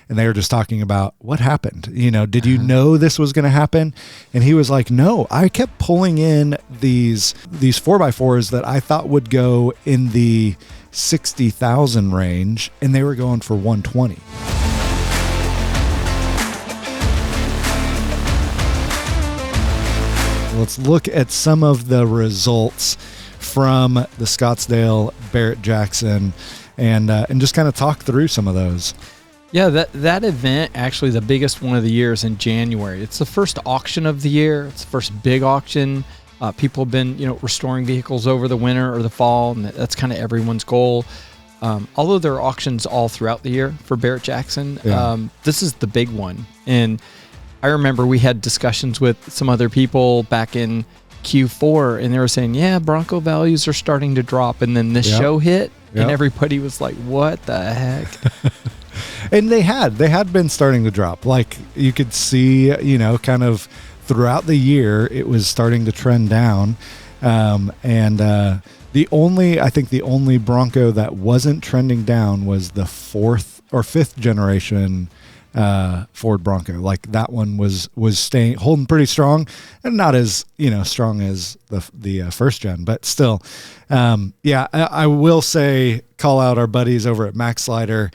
and they were just talking about what happened. Did you know this was going to happen? And he was like, no, I kept pulling in these 4x4s that I thought would go in the 60,000 range, and they were going for 120. Let's look at some of the results from the Scottsdale Barrett Jackson and just kind of talk through some of those. Yeah, that event, actually the biggest one of the year, is in January. It's the first auction of the year. It's the first big auction. People have been, restoring vehicles over the winter or the fall, and that's kind of everyone's goal. Although there are auctions all throughout the year for Barrett Jackson, this is the big one. And I remember we had discussions with some other people back in Q4, and they were saying, yeah, Bronco values are starting to drop. And then this show hit, and everybody was like, what the heck? And they had been starting to drop. Like you could see, kind of throughout the year, it was starting to trend down. The only Bronco that wasn't trending down was the 4th or 5th generation Ford Bronco. Like that one was holding pretty strong, and not as strong as the first gen, but still, I will say, call out our buddies over at Maxlider.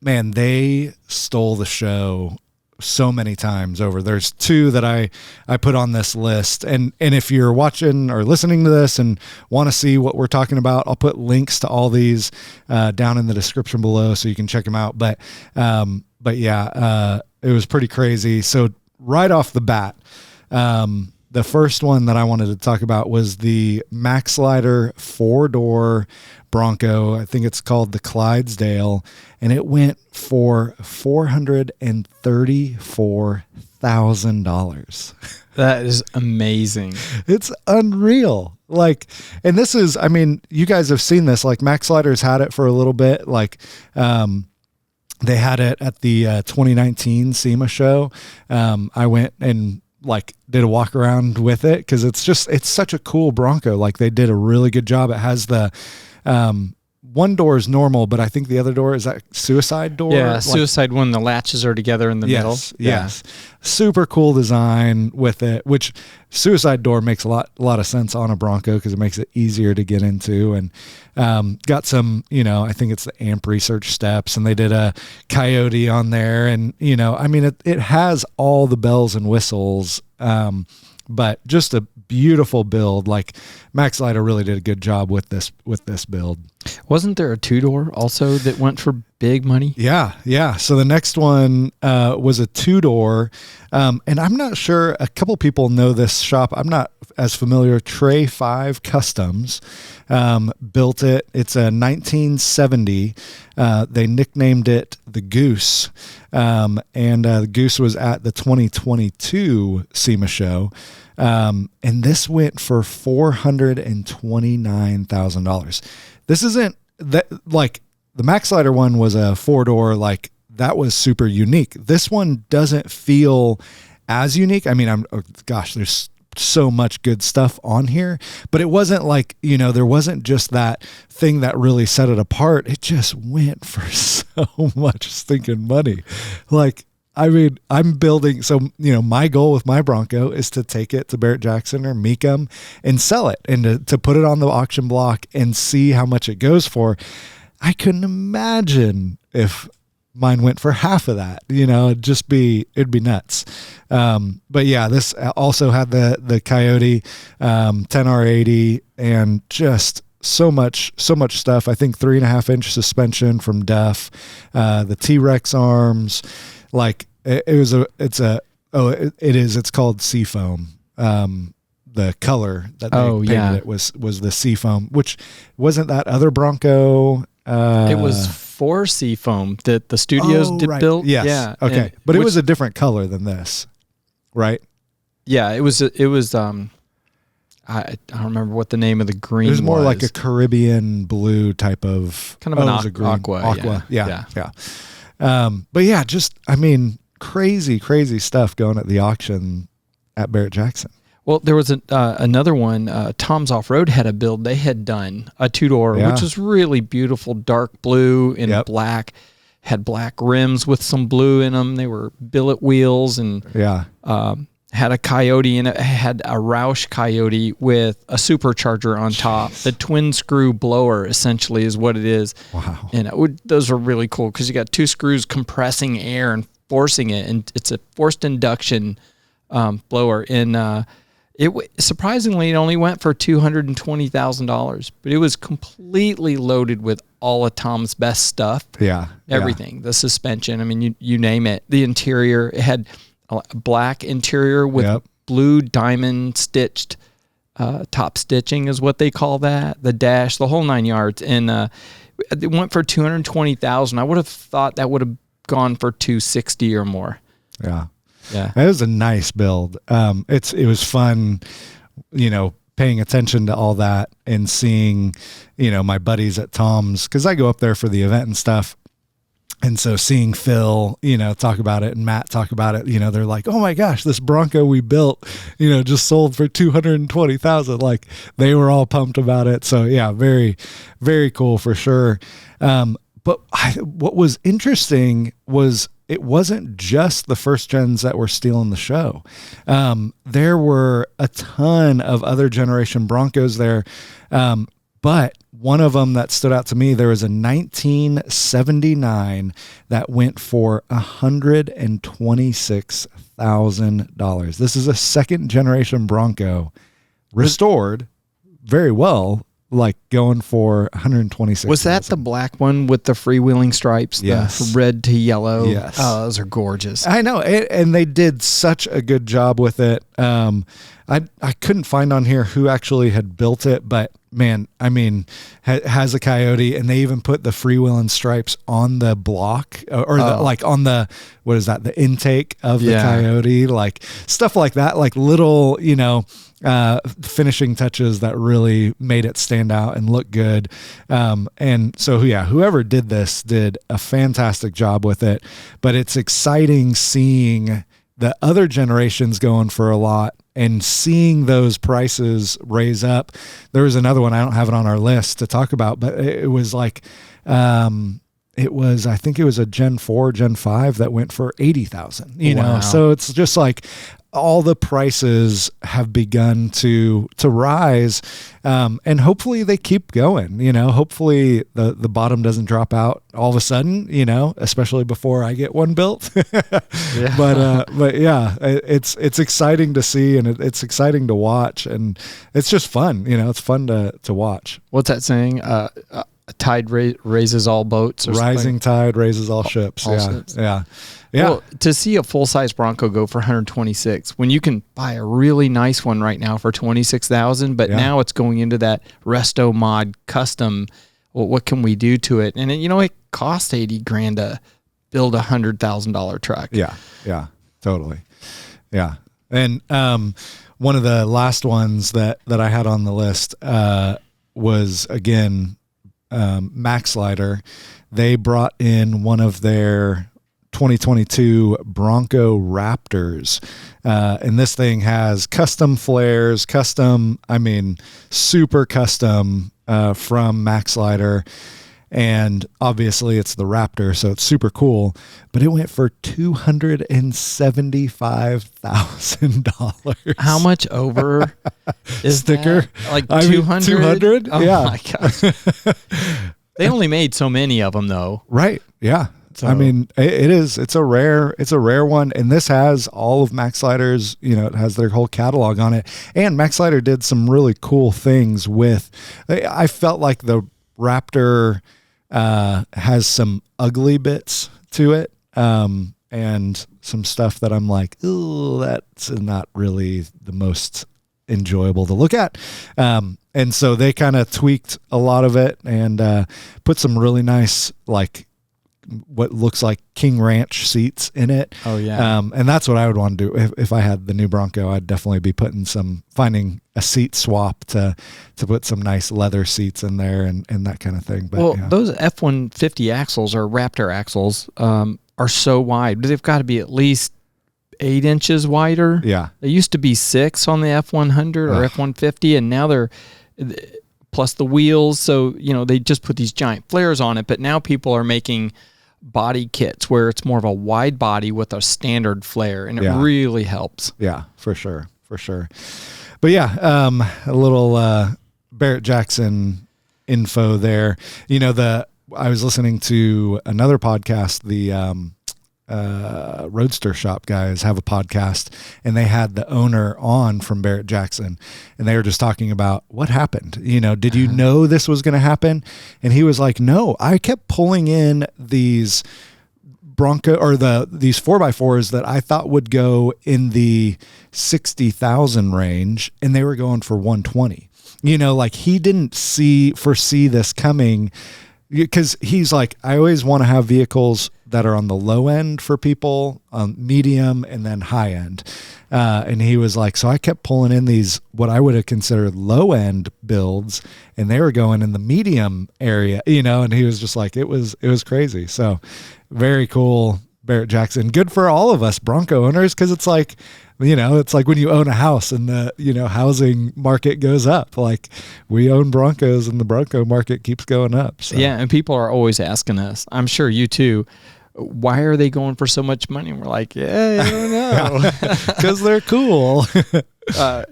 Man, they stole the show so many times over. There's 2 that I put on this list, and if you're watching or listening to this and want to see what we're talking about, I'll put links to all these down in the description below so you can check them out. But it was pretty crazy. So right off the bat, the first one that I wanted to talk about was the Maxlider 4-door Bronco. I think it's called the Clydesdale, and it went for $434,000. That is amazing. It's unreal. Like, and this is, you guys have seen this. Like Maxlider's had it for a little bit. Like, they had it at the 2019 SEMA show. I went and did a walk around with it because it's such a cool Bronco. Like they did a really good job. It has the one door is normal, but I think the other door is that suicide door. Yeah, suicide one. The latches are together in the middle. Yes. Super cool design with it, which suicide door makes a lot of sense on a Bronco because it makes it easier to get into. And got some, I think it's the amp research steps, and they did a coyote on there. And, it has all the bells and whistles, but just a beautiful build. Like Maxlider really did a good job with this build. Wasn't there a 2-door also that went for big money? Yeah. So the next one was a 2-door, and I'm not sure. A couple people know this shop. I'm not as familiar. Tray 5 Customs built it. It's a 1970. They nicknamed it the Goose, and the Goose was at the 2022 SEMA show. And this went for $429,000. This isn't that, like the Maxlider one was a 4-door, like that was super unique. This one doesn't feel as unique. There's so much good stuff on here, but it wasn't like, there wasn't just that thing that really set it apart. It just went for so much stinking money. Like, I'm building, so, my goal with my Bronco is to take it to Barrett Jackson or Mecum and sell it, and to put it on the auction block and see how much it goes for. I couldn't imagine if mine went for half of that, it'd be nuts. But yeah, this also had the Coyote 10R80 and just so much stuff. I think 3.5-inch suspension from Duff, the T-Rex arms. Like it's called Seafoam. The color that they painted it was the Seafoam, which wasn't that other Bronco. It was for Seafoam that the studios built. Yes. Yeah. Okay. But it was a different color than this, right? Yeah. It was, I don't remember what the name of the green was. It was more like a Caribbean blue type of, kind of an aqua. Yeah. But yeah, crazy stuff going at the auction at Barrett Jackson. Well, there was another one. Tom's Offroad had a build. They had done a 2-door, which was really beautiful, dark blue and black. had black rims with some blue in them. They were billet wheels, and had a Coyote in it. Had a Roush Coyote with a supercharger on top. The twin screw blower essentially is what it is. Wow. And those are really cool because you got 2 screws compressing air and forcing it, and it's a forced induction blower. And surprisingly, it only went for $220,000, but it was completely loaded with all of Tom's best stuff. Everything. The suspension. I mean, you name it. The interior. It had a black interior with blue diamond stitched top stitching is what they call that. The dash, the whole 9 yards, and it went for $220,000. I would have thought that would have gone for $260 or more. Yeah. It was a nice build. It was fun, paying attention to all that and seeing, my buddies at Tom's, because I go up there for the event and stuff. And so seeing Phil, talk about it, and Matt talk about it, they're like, oh my gosh, this Bronco we built, just sold for $220,000. Like, they were all pumped about it. So yeah, very, very cool for sure. But what was interesting was it wasn't just the first gens that were stealing the show. There were a ton of other generation Broncos there. But one of them that stood out to me, there was a 1979 that went for $126,000. This is a second generation Bronco, restored very well, like going for $126,000. Was that the black one with the freewheeling stripes? Yes. The red to yellow? Yes. Oh, those are gorgeous. I know. And they did such a good job with it. I couldn't find on here who actually had built it, but man, I mean, has a Coyote, and they even put the freewheeling stripes on the block like on the, what is that? The intake of the Coyote, like stuff like that, like little, finishing touches that really made it stand out and look good. And so, whoever did this did a fantastic job with it, but it's exciting seeing the other generations going for a lot and seeing those prices raise up. There was another one, I don't have it on our list to talk about, but it was like, I think it was a Gen 4, Gen 5 that went for $80,000, so it's just like all the prices have begun to rise, and hopefully they keep going. Hopefully the bottom doesn't drop out all of a sudden. Especially before I get one built. But yeah, it's exciting to see, and it's exciting to watch, and it's just fun. It's fun to watch. What's that saying? Tide raises all boats. Or Rising something? tide raises all ships. Yeah. Well, to see a full-size Bronco go for $126,000 when you can buy a really nice one right now for $26,000, but now it's going into that resto mod custom. Well, what can we do to it? And it cost $80,000 to build a $100,000 truck. Yeah, totally. Yeah, and one of the last ones that I had on the list was again Maxlider. They brought in one of their 2022 Bronco Raptors. And this thing has custom flares, super custom from Maxlider. And obviously it's the Raptor, so it's super cool. But it went for $275,000. How much over is sticker? That? Like 200? 200? Oh yeah. my gosh. They only made so many of them though. Right. Yeah. So. It's a rare one. And this has all of Maxlider's, it has their whole catalog on it. And Maxlider did some really cool things with, I felt like the Raptor has some ugly bits to it. And some stuff that I'm like, ooh, that's not really the most enjoyable to look at. And so they kind of tweaked a lot of it and put some really nice, like what looks like King Ranch seats in it. Oh yeah. And that's what I would want to do if I had the new Bronco. I'd definitely be finding a seat swap to put some nice leather seats in there and that kind of thing. But those F-150 axles or Raptor axles are so wide. They've got to be at least 8 inches wider. Yeah. They used to be 6 on the F100 or F-150, and now they're plus the wheels. So, they just put these giant flares on it, but now people are making body kits where it's more of a wide body with a standard flare, and it really helps. Yeah, for sure. But yeah, a little Barrett Jackson info there. You know, I was listening to another podcast, the Roadster Shop guys have a podcast, and they had the owner on from Barrett Jackson, and they were just talking about what happened. You know, did you know this was going to happen? And he was like, no, I kept pulling in these Bronco or these 4x4s that I thought would go in the 60,000 range, and they were going for 120. You know, like he didn't foresee this coming, because he's like, I always want to have vehicles that are on the low end for people, medium, and then high end. And he was like, so I kept pulling in these, what I would have considered low end builds, and they were going in the medium area, you know, and he was just like, it was crazy. So very cool, Barrett Jackson. Good for all of us Bronco owners, because it's like, you know, it's like when you own a house and the, you know, housing market goes up. Like we own Broncos and the Bronco market keeps going up. So. Yeah, and people are always asking us, I'm sure you too, why are they going for so much money? And we're like, yeah, I don't know. Because they're cool.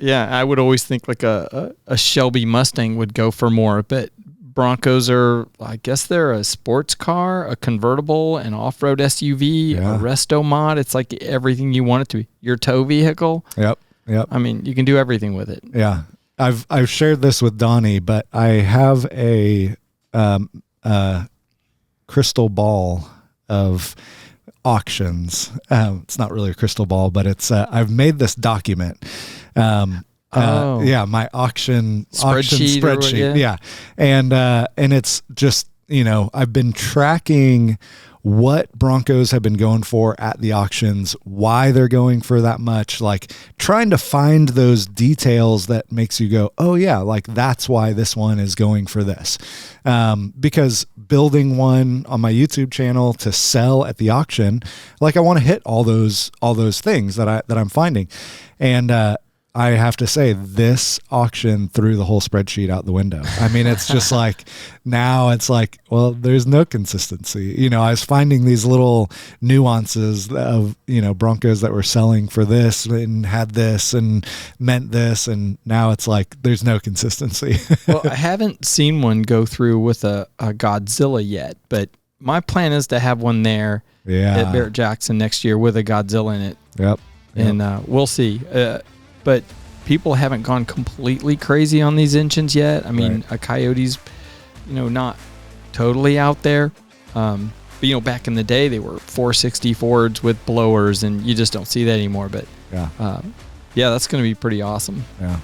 Yeah, I would always think like a Shelby Mustang would go for more, but Broncos are, I guess they're a sports car, a convertible, an off-road SUV, a resto mod. It's like everything you want it to be. Your tow vehicle. Yep. I mean, you can do everything with it. Yeah. I've shared this with Donnie, but I have a crystal ball of auctions. It's not really a crystal ball, but it's I've made this document. My auction spreadsheet. Yeah. And it's just, you know, I've been tracking what Broncos have been going for at the auctions, why they're going for that much, like trying to find those details that makes you go, oh yeah, like that's why this one is going for this. Because building one on my YouTube channel to sell at the auction, like I want to hit all those things that I'm finding. And, I have to say, this auction threw the whole spreadsheet out the window. I mean, it's just like, now it's like, well, there's no consistency. You know, I was finding these little nuances of, you know, Broncos that were selling for this and had this and meant this. And now it's like, there's no consistency. Well, I haven't seen one go through with a Godzilla yet, but my plan is to have one there at Barrett Jackson next year with a Godzilla in it. Yep. And we'll see. But people haven't gone completely crazy on these engines yet. I mean, a Coyote's, you know, not totally out there. But, you know, back in the day, they were 460 Fords with blowers, and you just don't see that anymore. But, yeah, that's going to be pretty awesome. Yeah.